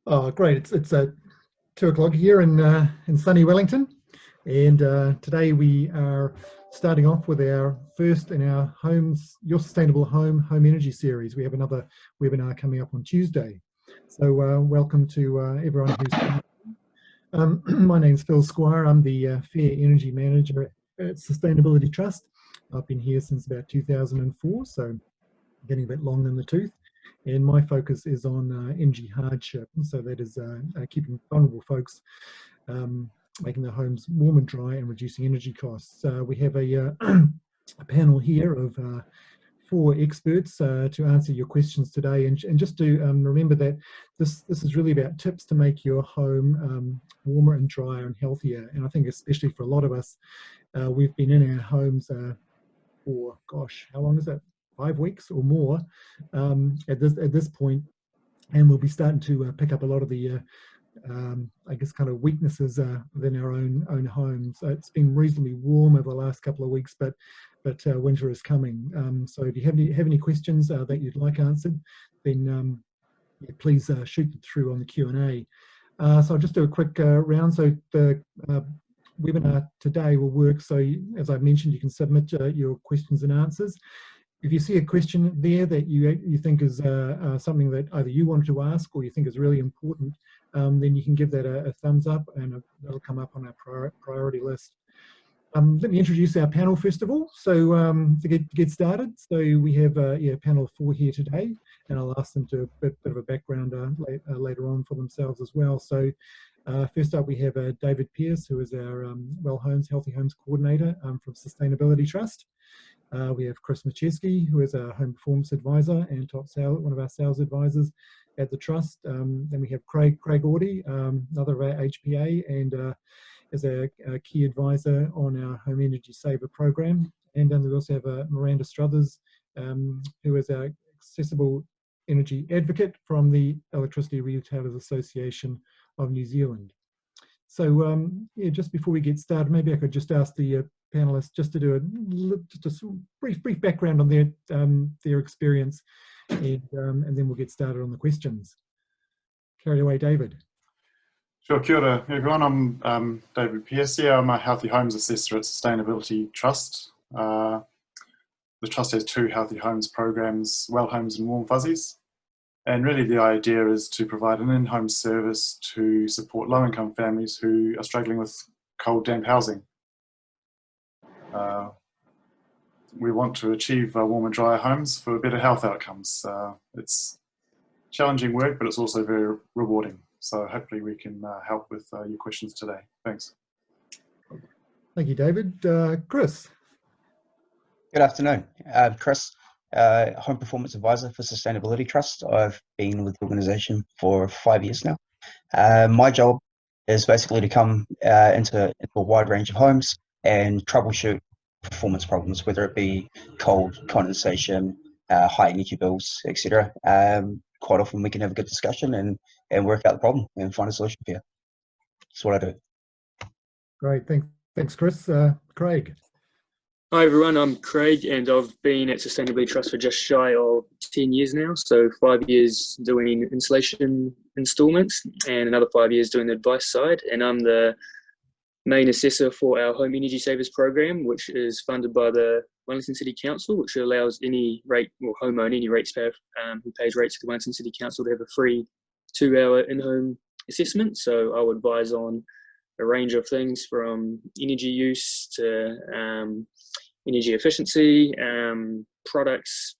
Oh, great! It's 2 o'clock here in sunny Wellington, and today we are starting off with our first in our homes Your Sustainable Home Energy series. We have another webinar coming up on Tuesday, so welcome to everyone who's. My name's Phil Squire. I'm the Fair Energy Manager at Sustainability Trust. I've been here since about 2004, so getting a bit long in the tooth. And my focus is on energy hardship. So that is keeping vulnerable folks, making their homes warm and dry and reducing energy costs. We have a panel here of 4 experts to answer your questions today. And just to remember that this is really about tips to make your home warmer and drier and healthier. And I think especially for a lot of us, we've been in our homes for, gosh, how long is that? 5 weeks or more at this point, and we'll be starting to pick up a lot of the I guess kind of weaknesses within our own homes. It's been reasonably warm over the last couple of weeks, but winter is coming. So if you have any questions that you'd like answered, then yeah, please shoot them through on the Q&A. So I'll just do a quick round. So the webinar today will work. So as I mentioned, you can submit your questions and answers. If you see a question there that you think is something that either you wanted to ask or you think is really important, then you can give that a thumbs up, and that'll come up on our priority list. Let me introduce our panel first of all. So to get started, so we have a panel of 4 here today, and I'll ask them to a bit of a background later on for themselves as well. So first up, we have David Pearce, who is our Healthy Homes Coordinator from Sustainability Trust. We have Chris Macheski, who is a Home Performance Advisor and one of our sales advisors at the Trust. Then we have Craig Audie, another of our HPA, and is a key advisor on our Home Energy Saver program. And then we also have Miranda Struthers, who is our Accessible Energy Advocate from the Electricity Retailers Association of New Zealand. So yeah, just before we get started, maybe I could just ask the panelists just to do a brief background on their experience, and then we'll get started on the questions. Carry away, David. Sure, kia ora everyone. I'm David Pearce. I'm a Healthy Homes Assessor at Sustainability Trust. The Trust has 2 Healthy Homes programs, Well Homes and Warm Fuzzies. And really the idea is to provide an in-home service to support low-income families who are struggling with cold, damp housing. We want to achieve warm and drier homes for better health outcomes. It's challenging work, but it's also very rewarding. So hopefully we can help with your questions today. Thanks. Thank you, David. Chris. Good afternoon. Chris, Home Performance Advisor for Sustainability Trust. I've been with the organisation for 5 years now. My job is basically to come into a wide range of homes and troubleshoot performance problems, whether it be cold, condensation, high energy bills, etc. Quite often we can have a good discussion and work out the problem and find a solution for you. That's what I do. Great, thanks Chris. Craig. Hi everyone, I'm Craig, and I've been at Sustainability Trust for just shy of 10 years now. So 5 years doing insulation instalments and another 5 years doing the advice side. And I'm the main assessor for our Home Energy Savers program, which is funded by the Wellington City Council, which allows any homeowner, any ratepayer who pays rates to the Wellington City Council to have a free 2-hour in-home assessment. So I would advise on a range of things from energy use to energy efficiency, products,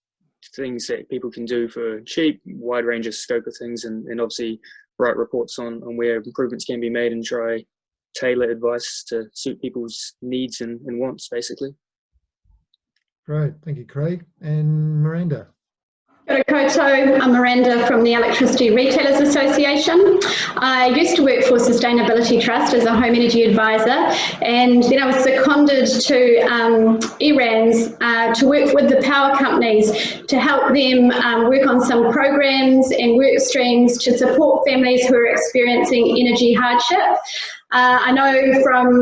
things that people can do for cheap, wide range of scope of things, and obviously write reports on where improvements can be made and try tailor advice to suit people's needs and wants, basically. Great, thank you, Craig. And Miranda. Kia ora koutou. I'm Miranda from the Electricity Retailers Association. I used to work for Sustainability Trust as a home energy advisor, and then I was seconded to ERANS to work with the power companies to help them work on some programs and work streams to support families who are experiencing energy hardship. I know from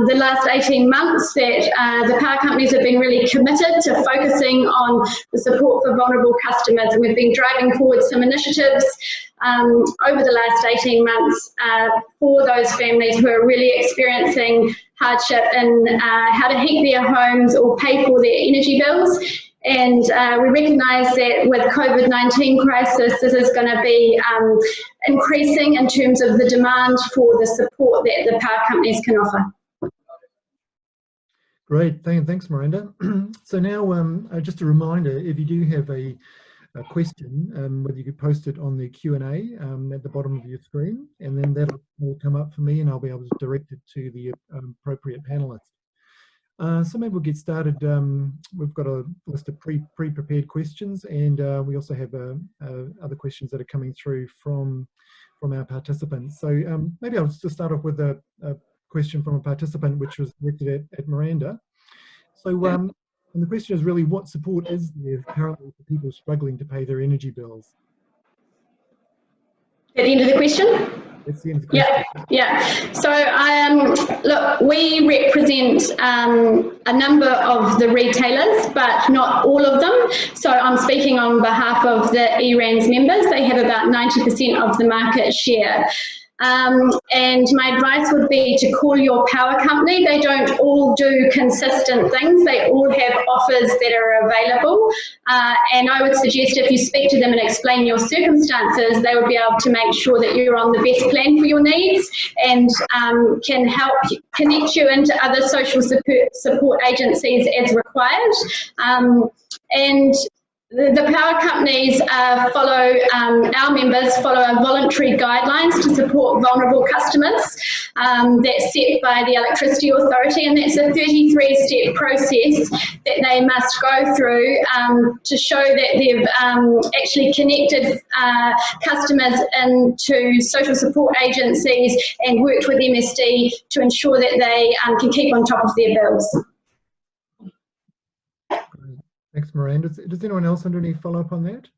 the last 18 months that the power companies have been really committed to focusing on the support for vulnerable customers, and we've been driving forward some initiatives over the last 18 months for those families who are really experiencing hardship in how to heat their homes or pay for their energy bills. And we recognise that with COVID-19 crisis, this is going to be increasing in terms of the demand for the support that the power companies can offer. Great, thanks Miranda. So now just a reminder, if you do have a question, whether you could post it on the Q&A at the bottom of your screen, and then that will come up for me and I'll be able to direct it to the appropriate panelists. So maybe we'll get started. We've got a list of pre-prepared questions, and we also have other questions that are coming through from our participants. So maybe I'll just start off with a question from a participant which was directed at Miranda. So and the question is really, what support is there currently for people struggling to pay their energy bills? At the end of the question? That's the end of the question. Yeah. So look, we represent a number of the retailers, but not all of them. So I'm speaking on behalf of the ERANS members. They have about 90% of the market share. And my advice would be to call your power company. They don't all do consistent things. They all have offers that are available. And I would suggest if you speak to them and explain your circumstances, they would be able to make sure that you're on the best plan for your needs and can help connect you into other social support agencies as required. And the power companies our members follow our voluntary guidelines to support vulnerable customers that's set by the Electricity Authority, and that's a 33-step process that they must go through to show that they've actually connected customers into social support agencies and worked with MSD to ensure that they can keep on top of their bills. Thanks, Miranda. Does anyone else have any follow-up on that?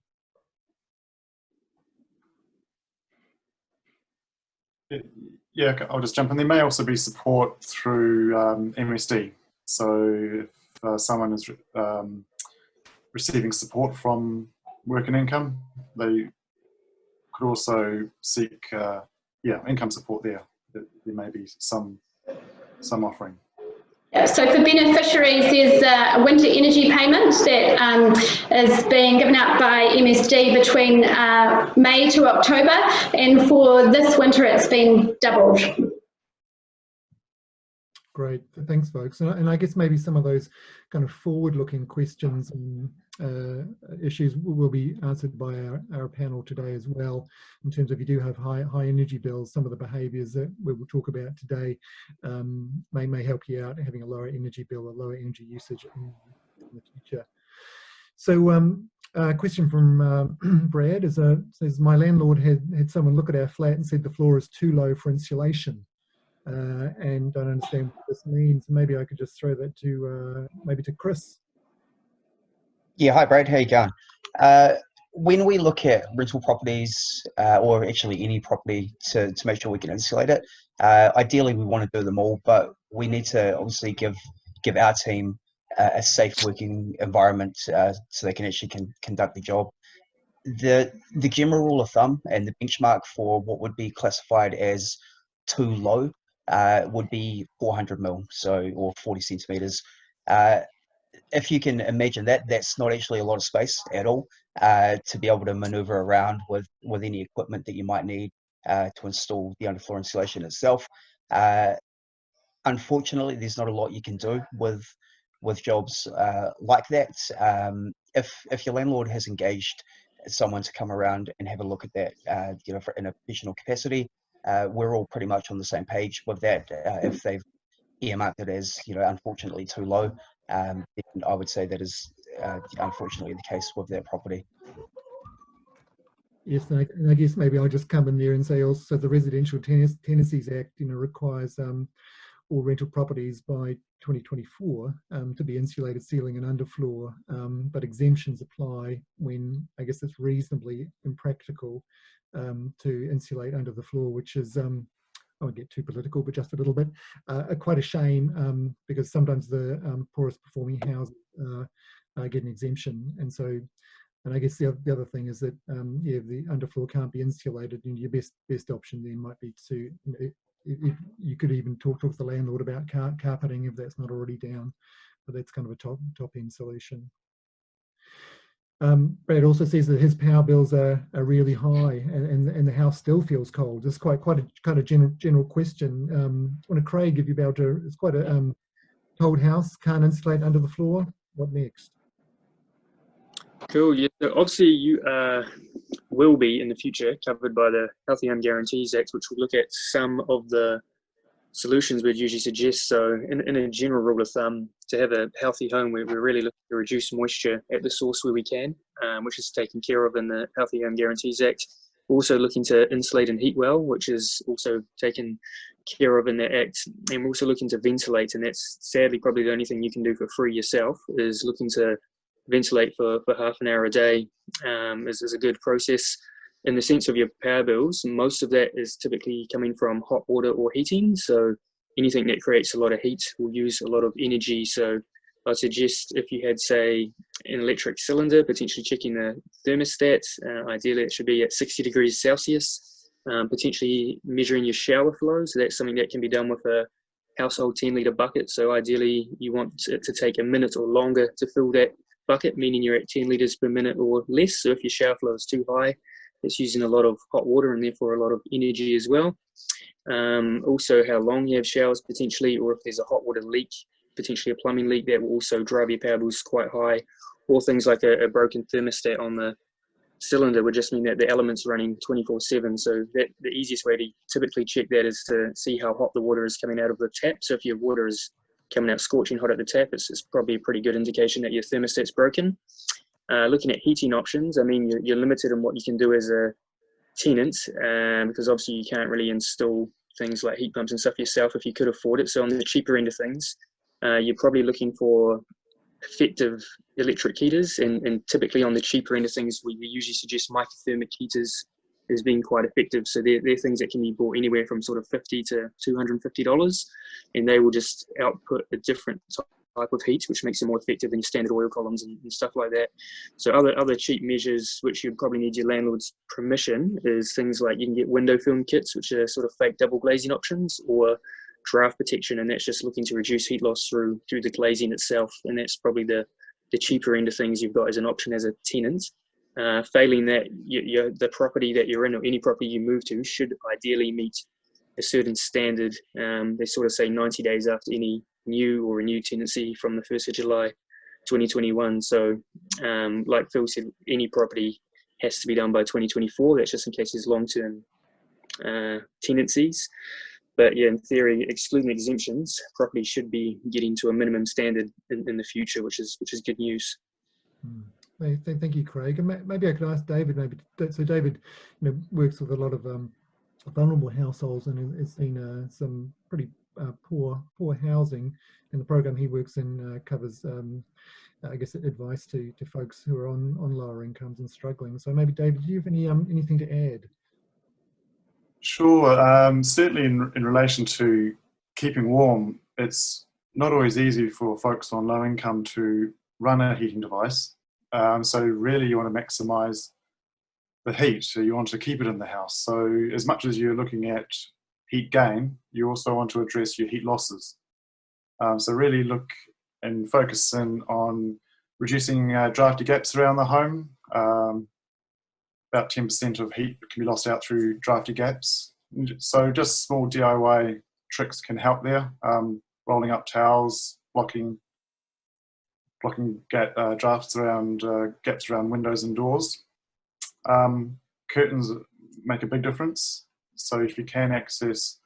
Yeah, I'll just jump in. There may also be support through MSD. So if someone is receiving support from work and income, they could also seek income support there. There may be some offering. So for beneficiaries, there's a winter energy payment that is being given out by MSD between May to October, and for this winter it's been doubled. Great, thanks folks. And I guess maybe some of those kind of forward-looking questions and issues will be answered by our panel today as well, in terms of if you do have high energy bills, some of the behaviours that we will talk about today may help you out having a lower energy bill or lower energy usage in the future. So a question from Brad says, my landlord had someone look at our flat and said the floor is too low for insulation. And don't understand what this means. Maybe I could just throw that to maybe to Chris. Yeah, hi Brad, how you going? When we look at rental properties, or actually any property to make sure we can insulate it, ideally we want to do them all, but we need to obviously give our team a safe working environment so they can actually conduct the job. The general rule of thumb and the benchmark for what would be classified as too low would be 400 mil, or 40 centimeters. If you can imagine that, that's not actually a lot of space at all to be able to maneuver around with any equipment that you might need to install the underfloor insulation itself. Unfortunately, there's not a lot you can do with jobs like that. If your landlord has engaged someone to come around and have a look at that, in a professional capacity, we're all pretty much on the same page with that. If they've earmarked it as, unfortunately too low, then I would say that is unfortunately the case with that property. Yes, and I guess maybe I'll just come in there and say also the Residential Tenancies Act, requires all rental properties by 2024 to be insulated ceiling and underfloor, but exemptions apply when I guess it's reasonably impractical to insulate under the floor, which is I won't get too political, but just a little bit, quite a shame because sometimes the poorest performing houses get an exemption, and so And I guess the other thing is that yeah, the underfloor can't be insulated, and your best option then might be to, you could even talk to the landlord about carpeting if that's not already down, but that's kind of a top end solution. Brad also says that his power bills are really high, and the house still feels cold. It's quite a kind of general question. I want to Craig, if you'd be able to, it's quite a cold house, can't insulate under the floor. What next? Cool. Yeah. So obviously, you will be in the future covered by the Healthy Home Guarantees Act, which will look at some of the solutions we'd usually suggest. So in a general rule of thumb, to have a healthy home, we're really looking to reduce moisture at the source where we can, which is taken care of in the Healthy Home Guarantees Act. We're also looking to insulate and heat well, which is also taken care of in the Act. And we're also looking to ventilate, and that's sadly probably the only thing you can do for free yourself, is looking to ventilate for half an hour a day is a good process. In the sense of your power bills, most of that is typically coming from hot water or heating. So anything that creates a lot of heat will use a lot of energy. So I'd suggest if you had, say, an electric cylinder, potentially checking the thermostat. Ideally, it should be at 60 degrees Celsius. Potentially measuring your shower flow. So that's something that can be done with a household 10-litre bucket. So ideally, you want it to take a minute or longer to fill that bucket, meaning you're at 10 litres per minute or less. So if your shower flow is too high, it's using a lot of hot water and therefore a lot of energy as well. Also, how long you have showers potentially, or if there's a hot water leak, potentially a plumbing leak, that will also drive your power bills quite high. Or things like a broken thermostat on the cylinder would just mean that the element's running 24/7. So the easiest way to typically check that is to see how hot the water is coming out of the tap. So if your water is coming out scorching hot at the tap, it's probably a pretty good indication that your thermostat's broken. Looking at heating options, I mean, you're limited in what you can do as a tenant, because obviously you can't really install things like heat pumps and stuff yourself if you could afford it. So on the cheaper end of things, you're probably looking for effective electric heaters, and typically on the cheaper end of things, we usually suggest microthermic heaters as being quite effective. So they're things that can be bought anywhere from sort of $50 to $250, and they will just output a different type of heat, which makes it more effective than your standard oil columns and stuff like that. So other cheap measures, which you'd probably need your landlord's permission, is things like you can get window film kits, which are sort of fake double glazing options, or draft protection, and that's just looking to reduce heat loss through the glazing itself. And that's probably the cheaper end of things you've got as an option as a tenant. Failing that, the property that you're in, or any property you move to, should ideally meet a certain standard. They sort of say 90 days after any new or renewed tenancy from the 1st of July 2021. So like Phil said, any property has to be done by 2024. That's just in case there's long-term tenancies. But yeah, in theory, excluding exemptions, property should be getting to a minimum standard in the future, which is good news. Thank you, Craig. And maybe I could ask David. So David, works with a lot of vulnerable households, and has seen some pretty poor housing. And the program he works in covers, I guess, advice to folks who are on lower incomes and struggling. So maybe David, do you have anything to add? Sure. Certainly in relation to keeping warm, it's not always easy for folks on low income to run a heating device. So really you want to maximize the heat. So you want to keep it in the house. So as much as you're looking at heat gain, you also want to address your heat losses. So really look and focus in on reducing drafty gaps around the home. About 10% of heat can be lost out through drafty gaps. So just small DIY tricks can help there. Rolling up towels, blocking drafts around gaps around windows and doors. Curtains make a big difference. So if you can access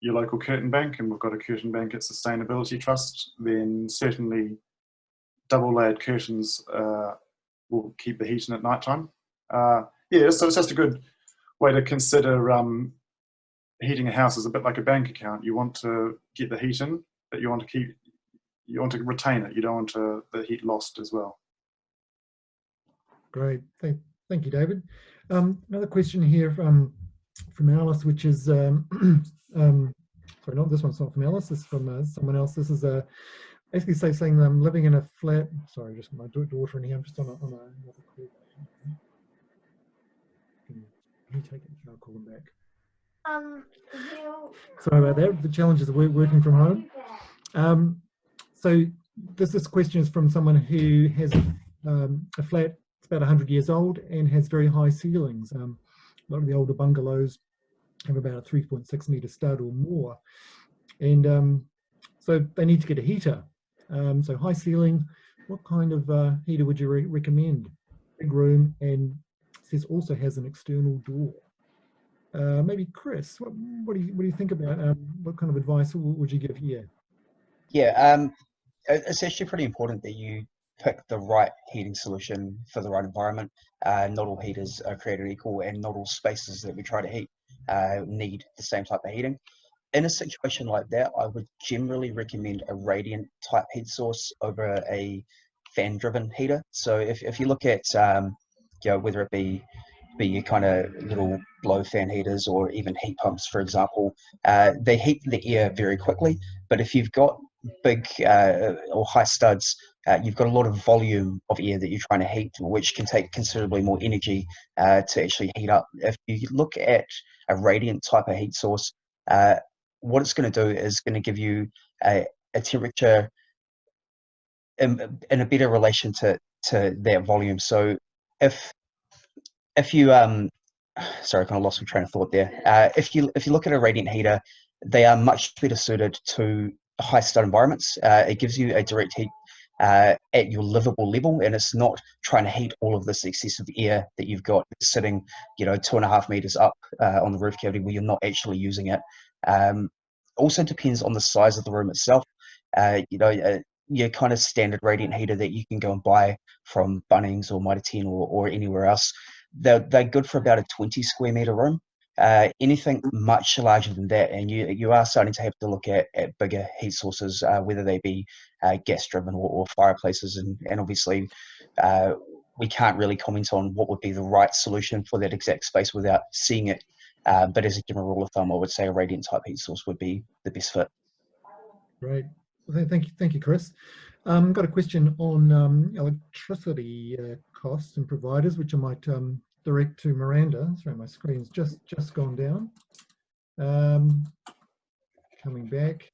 your local curtain bank, and we've got a curtain bank at Sustainability Trust, then certainly double-layered curtains will keep the heat in at night time. Yeah, so it's just a good way to consider heating a house is a bit like a bank account. You want to get the heat in, but you want to retain it. You don't want the heat lost as well. Great, thank you, David. Another question here from Alice, which is sorry, not this one's not from Alice. This is from someone else. This is basically saying I'm living in a flat. Sorry, just my daughter in here. I'm just on another call. Can you take it? I'll call them back. Sorry about that. The challenges of working from home. So this question is from someone who has a flat. It's about 100 years old and has very high ceilings. A lot of the older bungalows have about a 3.6 metre stud or more, and so they need to get a heater. So high ceiling, what kind of heater would you recommend? Big room, and this also has an external door. Maybe Chris, what do you think about what kind of advice would you give here? Yeah, it's actually pretty important that you pick the right heating solution for the right environment. Not all heaters are created equal, and not all spaces that we try to heat need the same type of heating. In a situation like that, I would generally recommend a radiant type heat source over a fan driven heater. So if you look at whether it be your kind of little blow fan heaters or even heat pumps, for example, they heat the air very quickly. But if you've got big or high studs, you've got a lot of volume of air that you're trying to heat, which can take considerably more energy to actually heat up. If you look at a radiant type of heat source, what it's going to do is going to give you a temperature in a better relation to that volume. So if you sorry, I kind of lost my train of thought there. If you look at a radiant heater, they are much better suited to high stud environments. It gives you a direct heat at your livable level, and it's not trying to heat all of this excessive air that you've got sitting, 2.5 meters up on the roof cavity where you're not actually using it. Also depends on the size of the room itself. Your kind of standard radiant heater that you can go and buy from Bunnings or Mitre 10 or anywhere else, they're good for about a 20 square meter room. Anything much larger than that, and you are starting to have to look at bigger heat sources, whether they be gas driven or fireplaces, and obviously we can't really comment on what would be the right solution for that exact space without seeing it. But as a general rule of thumb, I would say a radiant type heat source would be the best fit. Great. Well, thank you, Chris. Got a question on electricity costs and providers, which I might direct to Miranda. Sorry, my screen's just gone down. Coming back.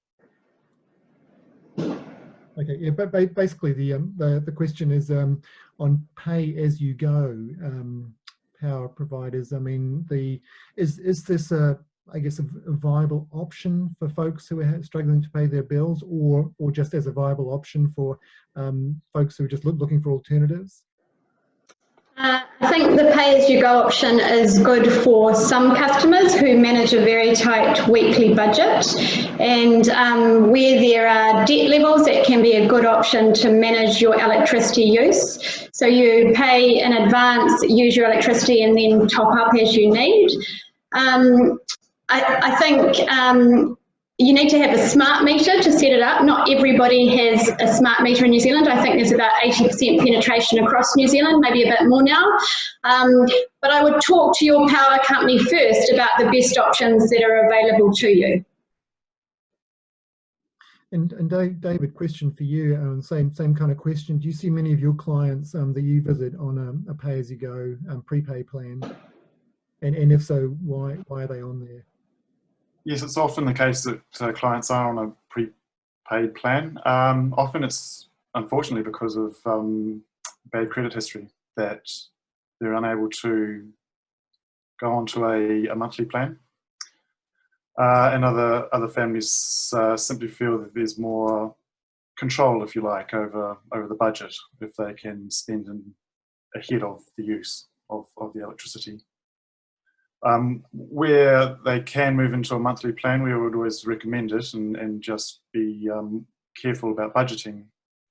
Okay, yeah, but basically the question is on pay as you go power providers. I mean, is this I guess a viable option for folks who are struggling to pay their bills, or just as a viable option for folks who are just looking for alternatives? I think the pay-as-you-go option is good for some customers who manage a very tight weekly budget, and where there are debt levels, it can be a good option to manage your electricity use. So you pay in advance, use your electricity, and then top up as you need. I think you need to have a smart meter to set it up. Not everybody has a smart meter in New Zealand. I think there's about 80% penetration across New Zealand, maybe a bit more now. But I would talk to your power company first about the best options that are available to you. And David, question for you, same kind of question. Do you see many of your clients that you visit on a pay-as-you-go prepay plan? And if so, why are they on there? Yes, it's often the case that clients are on a prepaid plan. Often it's unfortunately because of bad credit history that they're unable to go onto a monthly plan. And other families simply feel that there's more control, if you like, over the budget if they can spend ahead of the use of the electricity. Where they can move into a monthly plan, we would always recommend it and just be careful about budgeting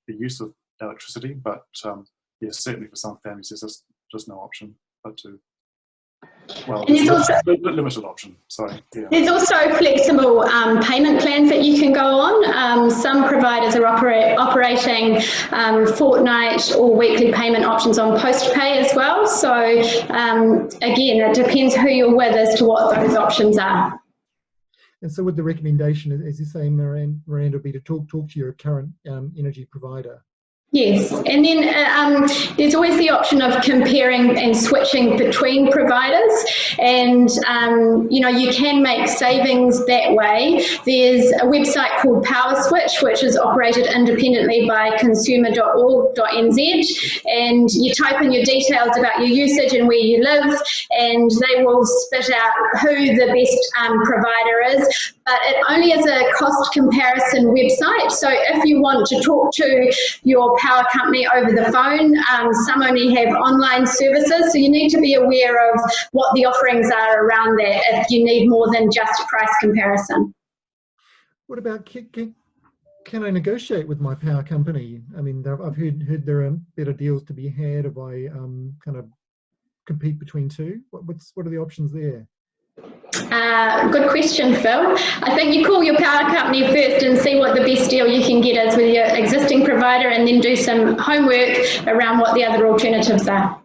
the use of electricity. But yes, certainly for some families, there's just no option but to, well, limited option, sorry. Yeah. There's also flexible payment plans that you can go on. Some providers are operating fortnight or weekly payment options on post-pay as well. So again, it depends who you're with as to what those options are. And so with the recommendation, as you say, Miranda, would be to talk to your current energy provider. Yes, and then there's always the option of comparing and switching between providers, and you know, you can make savings that way. There's a website called Power Switch, which is operated independently by consumer.org.nz, and you type in your details about your usage and where you live, and they will spit out who the best provider is. But it only is a cost comparison website, so if you want to talk to your power company over the phone, some only have online services, so you need to be aware of what the offerings are around that if you need more than just price comparison. What about can I negotiate with my power company? I mean, I've heard there are better deals to be had if I kind of compete between two. What are the options there? Good question, Phil. I think you call your power company first and see what the best deal you can get is with your existing provider, and then do some homework around what the other alternatives are.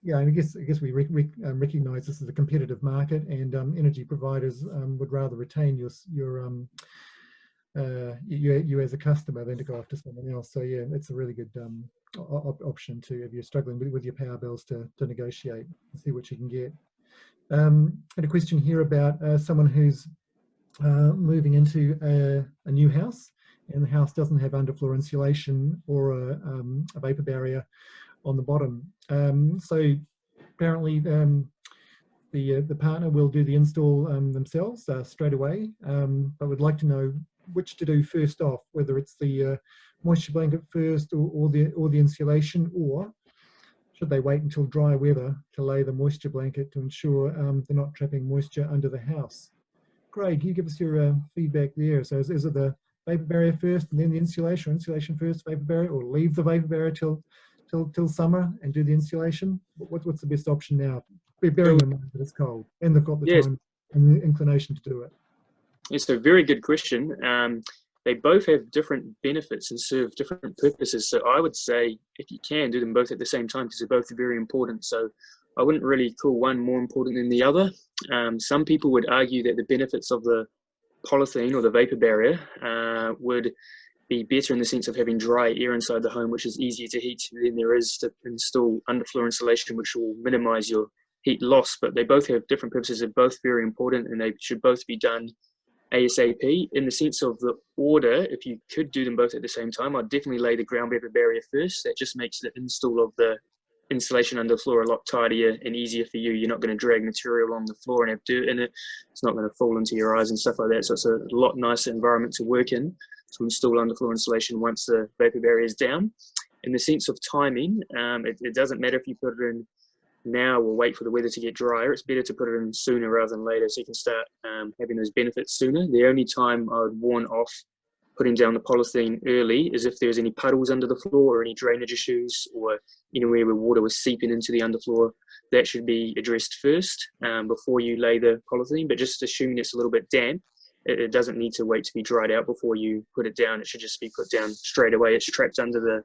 Yeah, and I guess we recognise this is a competitive market, and energy providers would rather retain you as a customer than to go after someone else. So yeah, it's a really good option to, if you're struggling with your power bills, to negotiate and see what you can get. And a question here about someone who's moving into a new house, and the house doesn't have underfloor insulation or a vapor barrier on the bottom. So apparently the partner will do the install themselves straight away, but would like to know which to do first off, whether it's the moisture blanket first or the insulation, or should they wait until dry weather to lay the moisture blanket to ensure they're not trapping moisture under the house? Craig, can you give us your feedback there? So is it the vapor barrier first and then the insulation, or insulation first, vapor barrier, or leave the vapor barrier till summer and do the insulation? What's the best option now, bearing in mind that it's cold and they've got the time and the inclination to do it? It's a very good question. They both have different benefits and serve different purposes. So I would say, if you can, do them both at the same time, because they're both very important. So I wouldn't really call one more important than the other. Some people would argue that the benefits of the polythene or the vapor barrier would be better in the sense of having dry air inside the home, which is easier to heat than there is to install underfloor insulation, which will minimize your heat loss. But they both have different purposes. They're both very important, and they should both be done ASAP. In the sense of the order, if you could do them both at the same time, I'd definitely lay the ground vapor barrier first. That just makes the install of the insulation under the floor a lot tidier and easier for you. You're not going to drag material on the floor and have dirt in it. It's not going to fall into your eyes and stuff like that. So it's a lot nicer environment to work in to install underfloor insulation once the vapor barrier is down. In the sense of timing, it doesn't matter if you put it in now or wait for the weather to get drier. It's better to put it in sooner rather than later, so you can start having those benefits sooner. The only time I would warn off putting down the polythene early is if there's any puddles under the floor or any drainage issues or anywhere where water was seeping into the underfloor. That should be addressed first before you lay the polythene. But just assuming it's a little bit damp, it doesn't need to wait to be dried out before you put it down. It should just be put down straight away. It's trapped under the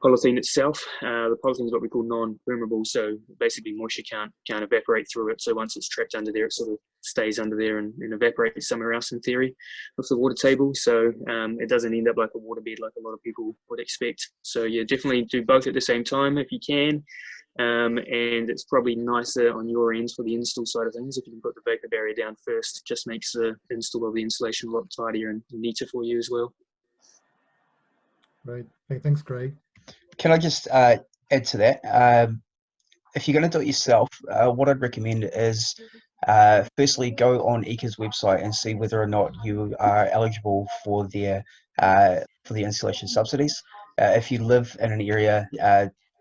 polythene itself. The polythene is what we call non-permeable, so basically moisture can't evaporate through it. So once it's trapped under there, it sort of stays under there and evaporates somewhere else in theory of the water table. So it doesn't end up like a waterbed like a lot of people would expect. So yeah, definitely do both at the same time if you can. And it's probably nicer on your end for the install side of things if you can put the vapor barrier down first. It just makes the install of the insulation a lot tidier and neater for you as well. Right. Hey, thanks, Craig. Can I just add to that? If you're going to do it yourself, what I'd recommend is firstly go on ECA's website and see whether or not you are eligible for the insulation subsidies. If you live in an area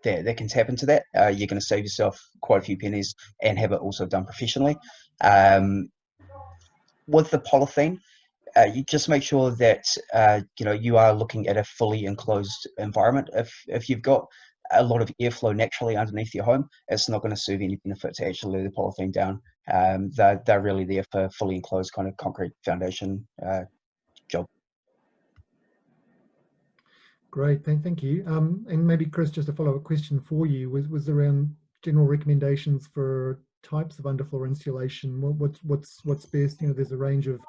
that can tap into that, you're going to save yourself quite a few pennies and have it also done professionally. With the polythene, you just make sure that you are looking at a fully enclosed environment. If you've got a lot of airflow naturally underneath your home, it's not going to serve any benefit to actually lay the polythene down. They're really there for fully enclosed kind of concrete foundation job. Great, thank you. And maybe Chris, just a follow-up question for you was around general recommendations for types of underfloor insulation? What's best? You know, there's a range of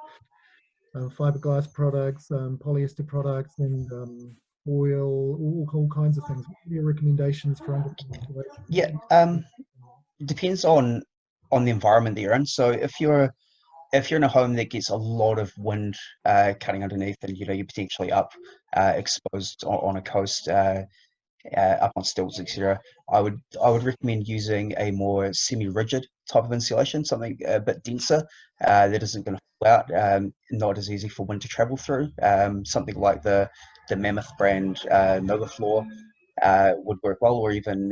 fiberglass products, polyester products, and oil, all kinds of things. What are your recommendations for underfloor insulation? Yeah, it depends on the environment that you're in. So if you're in a home that gets a lot of wind cutting underneath, and you know you're potentially up exposed on a coast, up on stilts, etc., I would recommend using a more semi-rigid type of insulation, something a bit denser that isn't going to fall out, not as easy for wind to travel through. Something like the Mammoth brand Novafloor would work well, or even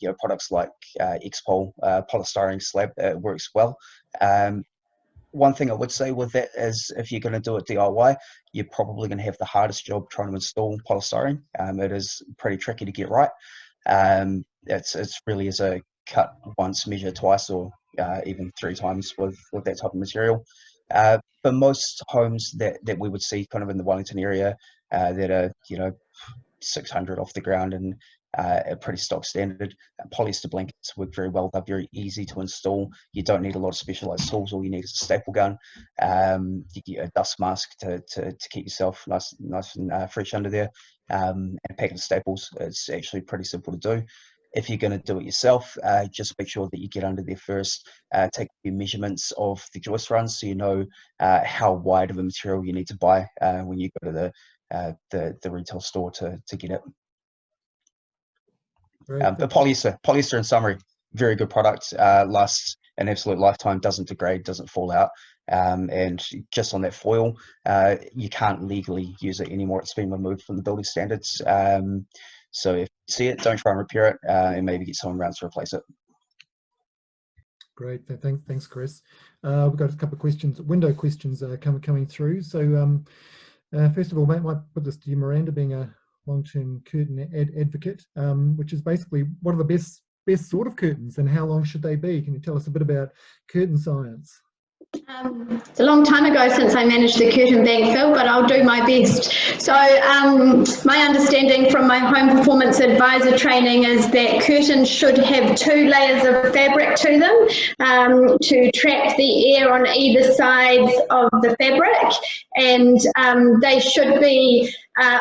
you know, products like Xpol polystyrene slab works well. One thing I would say with that is, if you're going to do it DIY, you're probably going to have the hardest job trying to install polystyrene. It is pretty tricky to get right. It's really is a cut once, measure twice, or even 3 times with that type of material. For most homes that we would see kind of in the Wellington area that are, you know, 600 off the ground and a pretty stock standard, polyester blankets work very well. They're very easy to install. You don't need a lot of specialized tools. All you need is a staple gun. You get a dust mask to keep yourself nice and fresh under there, and a packet of staples. It's actually pretty simple to do. If you're going to do it yourself, just make sure that you get under there first, take your measurements of the joist runs so you know how wide of a material you need to buy when you go to the retail store to get it. But polyester in summary, very good product, lasts an absolute lifetime, doesn't degrade, doesn't fall out. And just on that foil, you can't legally use it anymore. It's been removed from the building standards. So if you see it, don't try and repair it, and maybe get someone around to replace it. Great, thanks, Chris. We've got a couple of questions, window questions coming through. So first of all, might put this to you, Miranda, being a long-term curtain advocate, which is basically, what are the best sort of curtains and how long should they be? Can you tell us a bit about curtain science? It's a long time ago since I managed the curtain bank, Phil, but I'll do my best. So my understanding from my home performance advisor training is that curtains should have 2 layers of fabric to them to trap the air on either sides of the fabric, and they should be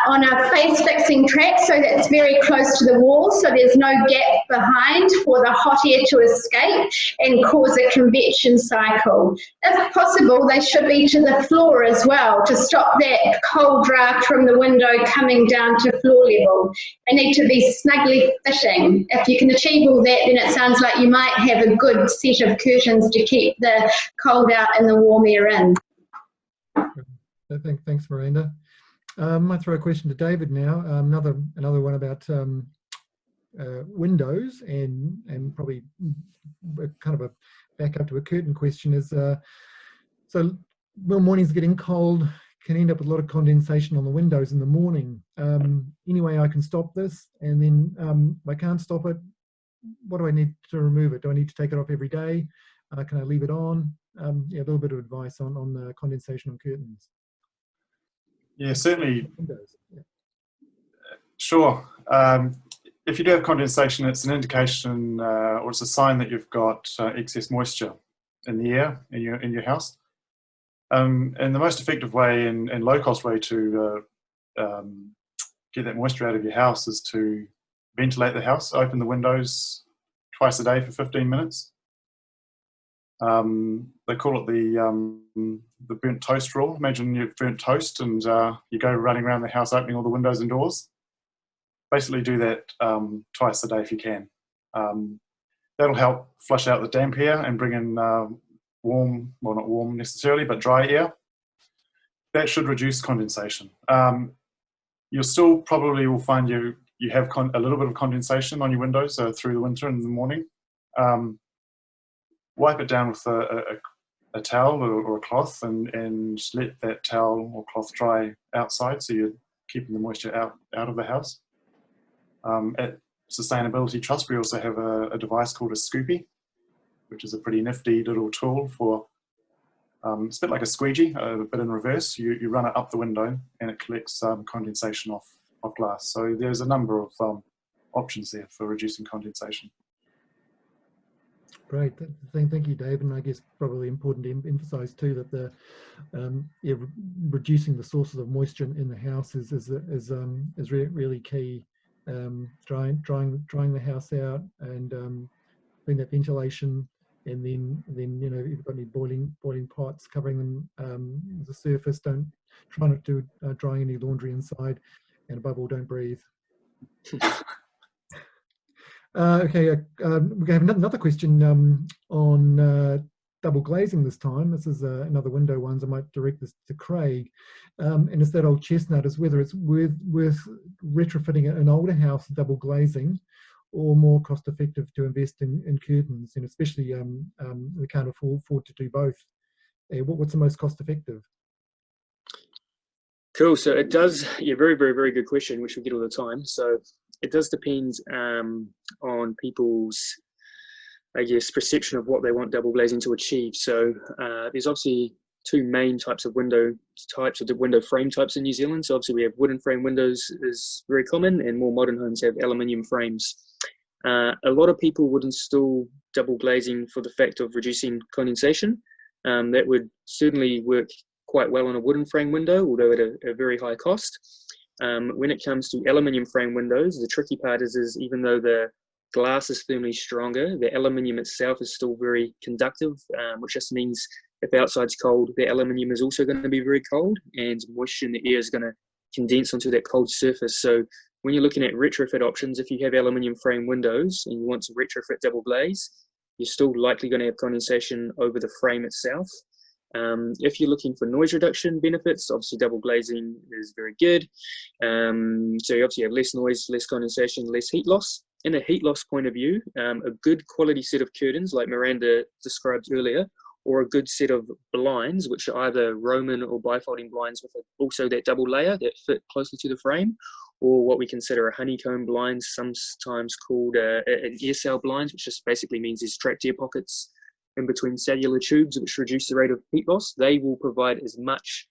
on a face fixing track so that's very close to the wall, so there's no gap behind for the hot air to escape and cause a convection cycle. If possible, they should be to the floor as well to stop that cold draft from the window coming down to floor level. They need to be snugly fitting. If you can achieve all that, then it sounds like you might have a good set of curtains to keep the cold out and the warm air in. Thanks, Miranda. I might throw a question to David now. Another one about windows, and probably kind of a backup to a curtain question is, so when mornings getting cold, can end up with a lot of condensation on the windows in the morning. Any way I can stop this? And then if I can't stop it, what do I need to remove it? Do I need to take it off every day? Can I leave it on? Yeah, a little bit of advice on the condensation on curtains. Yeah, certainly. Windows. Yeah. Sure. If you do have condensation, it's an indication, or it's a sign that you've got excess moisture in the air in your house. And the most effective way and low-cost way to get that moisture out of your house is to ventilate the house. Open the windows twice a day for 15 minutes. They call it the burnt toast rule. Imagine you've burnt toast and you go running around the house opening all the windows and doors. Basically do that twice a day if you can. That'll help flush out the damp air and bring in warm, well, not warm necessarily, but dry air. That should reduce condensation. You'll still probably will find you have a little bit of condensation on your windows through the winter and in the morning. Wipe it down with a towel or a cloth and let that towel or cloth dry outside, so you're keeping the moisture out of the house. At Sustainability Trust, we also have a device called a Scoopy, which is a pretty nifty little tool for, it's a bit like a squeegee, but in reverse. You run it up the window and it collects condensation off glass. So there's a number of options there for reducing condensation. Great, thank you, Dave. And I guess probably important to emphasise too that the reducing the sources of moisture in the house is really key. Drying the house out and doing that ventilation, and then you know, if you've got any boiling pots, covering them the surface. Try not to drying any laundry inside, and above all, don't breathe. Okay, we have another question on double glazing this time. This is another window one, so I might direct this to Craig. And it's that old chestnut, is whether it's worth retrofitting an older house double glazing, or more cost effective to invest in curtains, and especially they can't afford to do both. What's the most cost effective? Cool. So it does, yeah, very, very, very good question, which we get all the time. So it does depend on people's, I guess, perception of what they want double glazing to achieve. So there's obviously two main types of window types, or the window frame types in New Zealand. So obviously we have wooden frame windows is very common, and more modern homes have aluminium frames. A lot of people would install double glazing for the fact of reducing condensation. That would certainly work quite well on a wooden frame window, although at a very high cost. When it comes to aluminium frame windows, the tricky part is even though the glass is thermally stronger, the aluminium itself is still very conductive, which just means if outside's cold, the aluminium is also going to be very cold, and moisture in the air is going to condense onto that cold surface. So when you're looking at retrofit options, if you have aluminium frame windows and you want to retrofit double glaze, you're still likely going to have condensation over the frame itself. If you're looking for noise reduction benefits, obviously double glazing is very good. So you obviously have less noise, less condensation, less heat loss. In a heat loss point of view, a good quality set of curtains, like Miranda described earlier, or a good set of blinds, which are either Roman or bifolding blinds with also that double layer that fit closely to the frame, or what we consider a honeycomb blind, sometimes called an air cell blind, which just basically means there's trapped air pockets in between cellular tubes, which reduce the rate of heat loss. They will provide as much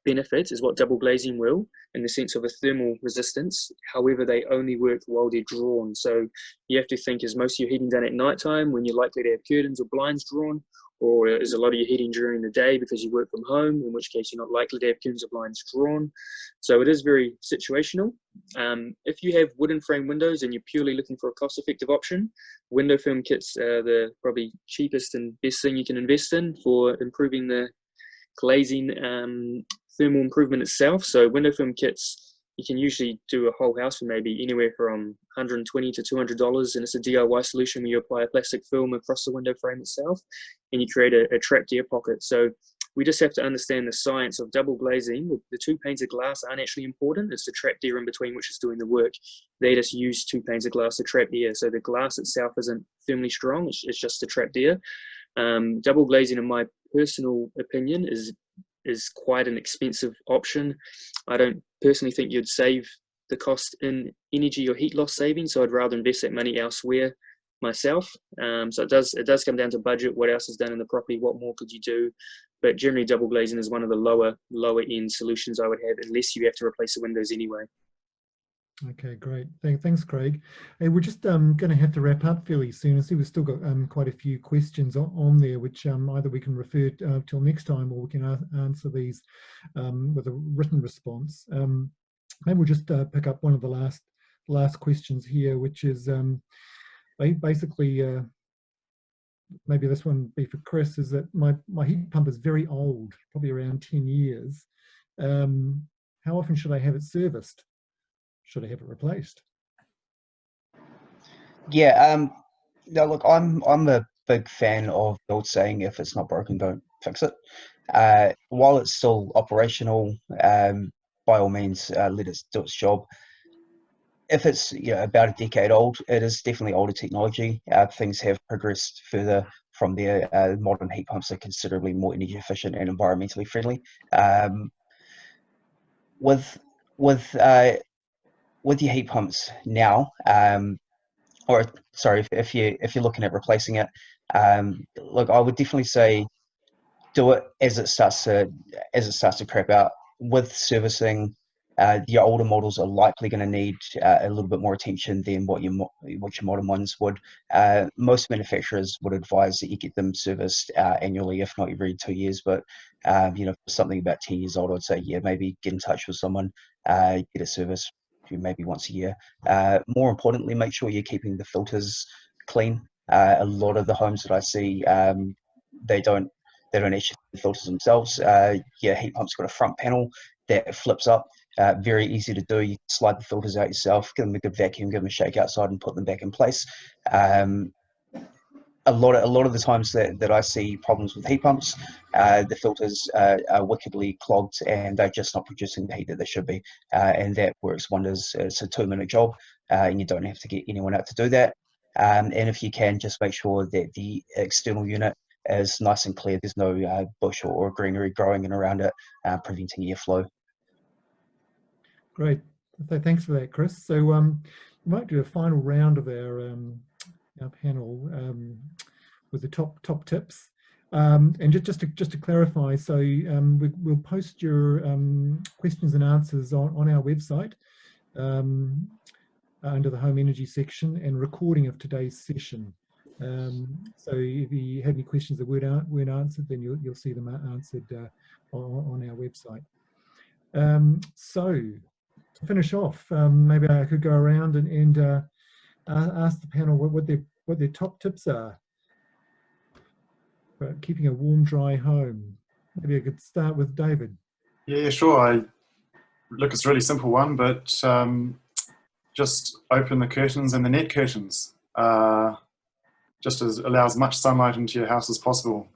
benefit as what double glazing will, in the sense of a thermal resistance. However, they only work while they're drawn. So you have to think, is most of your heating done at night time when you're likely to have curtains or blinds drawn, or is a lot of your heating during the day because you work from home, in which case you're not likely to have curtains or blinds drawn. So it is very situational. If you have wooden frame windows and you're purely looking for a cost-effective option, window film kits are the probably cheapest and best thing you can invest in for improving the glazing thermal improvement itself. So window film kits, you can usually do a whole house for maybe anywhere from $120 to $200, and it's a DIY solution where you apply a plastic film across the window frame itself and you create a trapped air pocket. So we just have to understand the science of double glazing. The two panes of glass aren't actually important. It's the trapped air in between which is doing the work. They just use two panes of glass to trap air. So the glass itself isn't thermally strong, it's just the trapped air. Double glazing, in my personal opinion, is quite an expensive option. I don't personally think you'd save the cost in energy or heat loss savings, so I'd rather invest that money elsewhere myself. So it does come down to budget, what else is done in the property, what more could you do, but generally double glazing is one of the lower end solutions I would have, unless you have to replace the windows anyway. Okay, great. Thanks, Craig. Hey, we're just going to have to wrap up fairly soon. I see we've still got quite a few questions on there, which either we can refer till next time, or we can answer these with a written response. Maybe we'll just pick up one of the last questions here, which is basically, maybe this one would be for Chris, is that my heat pump is very old, probably around 10 years. How often should I have it serviced? Should I have it replaced? Yeah, no, look, I'm a big fan of the old saying, if it's not broken, don't fix it. While it's still operational, by all means, let it do its job. If it's about a decade old, it is definitely older technology. Things have progressed further from there. Modern heat pumps are considerably more energy efficient and environmentally friendly. With your heat pumps now, or sorry, if you're looking at replacing it, look, I would definitely say do it as it starts to crap out. With servicing, Your older models are likely going to need a little bit more attention than what your modern ones would. Most manufacturers would advise that you get them serviced annually, if not every 2 years. But you know, for something about 10 years old, I'd say, yeah, maybe get in touch with someone, get a service maybe once a year. More importantly, make sure you're keeping the filters clean. A lot of the homes that I see, they don't actually clean the filters themselves. Your heat pump's got a front panel that flips up. Very easy to do. You can slide the filters out yourself, give them a good vacuum, give them a shake outside, and put them back in place. A lot of the times that I see problems with heat pumps, the filters are wickedly clogged and they're just not producing the heat that they should be. And that works wonders. It's a 2-minute job, and you don't have to get anyone out to do that. And if you can, just make sure that the external unit is nice and clear. There's no bush or greenery growing in around it, preventing airflow. Great. Thanks for that, Chris. So we might do a final round of our panel with the top tips. And just to clarify, so we'll post your questions and answers on our website under the home energy section, and recording of today's session. So if you have any questions that weren't answered, then you'll see them answered on our website. So to finish off, maybe I could go around and ask the panel what their top tips are for keeping a warm, dry home. Maybe I could start with David. Yeah, sure. Look, it's a really simple one, but just open the curtains and the net curtains. Just as allows much sunlight into your house as possible.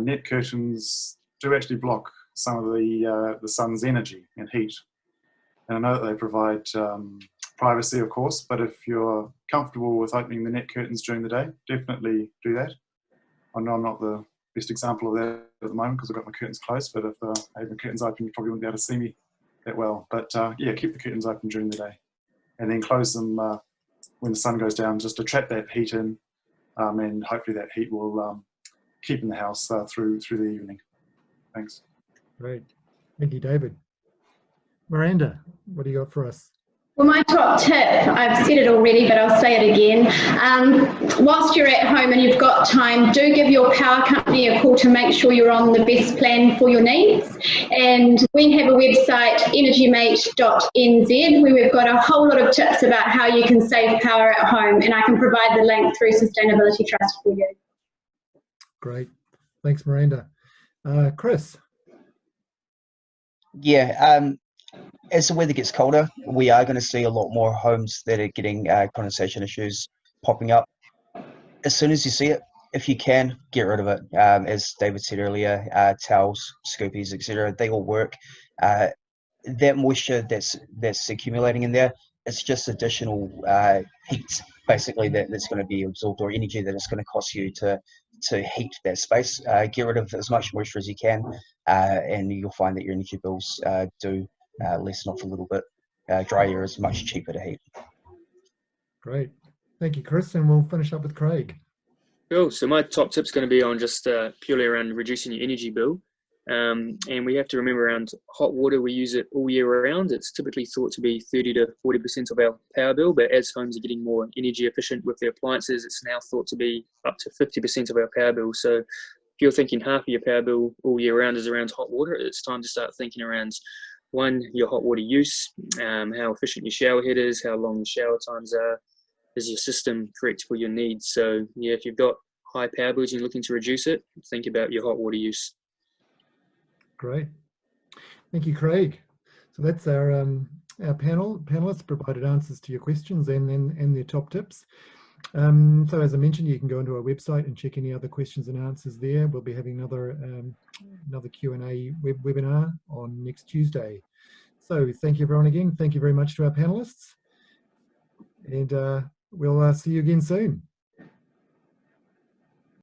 Net curtains do actually block some of the sun's energy and heat. And I know that they provide privacy, of course, but if you're comfortable with opening the net curtains during the day, definitely do that. I know I'm not the best example of that at the moment because I've got my curtains closed, but if I had the curtains open, you probably wouldn't be able to see me that well. But yeah, keep the curtains open during the day and then close them when the sun goes down, just to trap that heat in, and hopefully that heat will keep in the house through the evening. Thanks. Great. Thank you, David. Miranda, what do you got for us? Well, my top tip, I've said it already, but I'll say it again. Whilst you're at home and you've got time, do give your power company a call to make sure you're on the best plan for your needs. And we have a website, energymate.nz, where we've got a whole lot of tips about how you can save power at home, and I can provide the link through Sustainability Trust for you. Great. Thanks, Miranda. Chris? Yeah, as the weather gets colder, we are going to see a lot more homes that are getting condensation issues popping up. As soon as you see it, if you can, get rid of it. As David said earlier, towels, scoopies, etc., they all work. That moisture that's accumulating in there, it's just additional heat, basically, that's going to be absorbed, or energy that it's going to cost you to heat that space. Get rid of as much moisture as you can, and you'll find that your energy bills do lessen off a little bit. Dry air is much cheaper to heat. Great. Thank you, Chris. And we'll finish up with Craig. Cool. So my top tip's going to be on just purely around reducing your energy bill. And we have to remember around hot water, we use it all year round. It's typically thought to be 30 to 40% of our power bill, but as homes are getting more energy efficient with their appliances, it's now thought to be up to 50% of our power bill. So if you're thinking half of your power bill all year round is around hot water, it's time to start thinking around, one, your hot water use, how efficient your shower head is, how long the shower times are, is your system correct for your needs? So yeah, if you've got high power bills and you're looking to reduce it, think about your hot water use. Great. Thank you, Craig. So that's our panelists provided answers to your questions and their top tips. So as I mentioned, you can go into our website and check any other questions and answers there. We'll be having another Q&A webinar on next Tuesday. So thank you everyone again. Thank you very much to our panelists, and we'll see you again soon.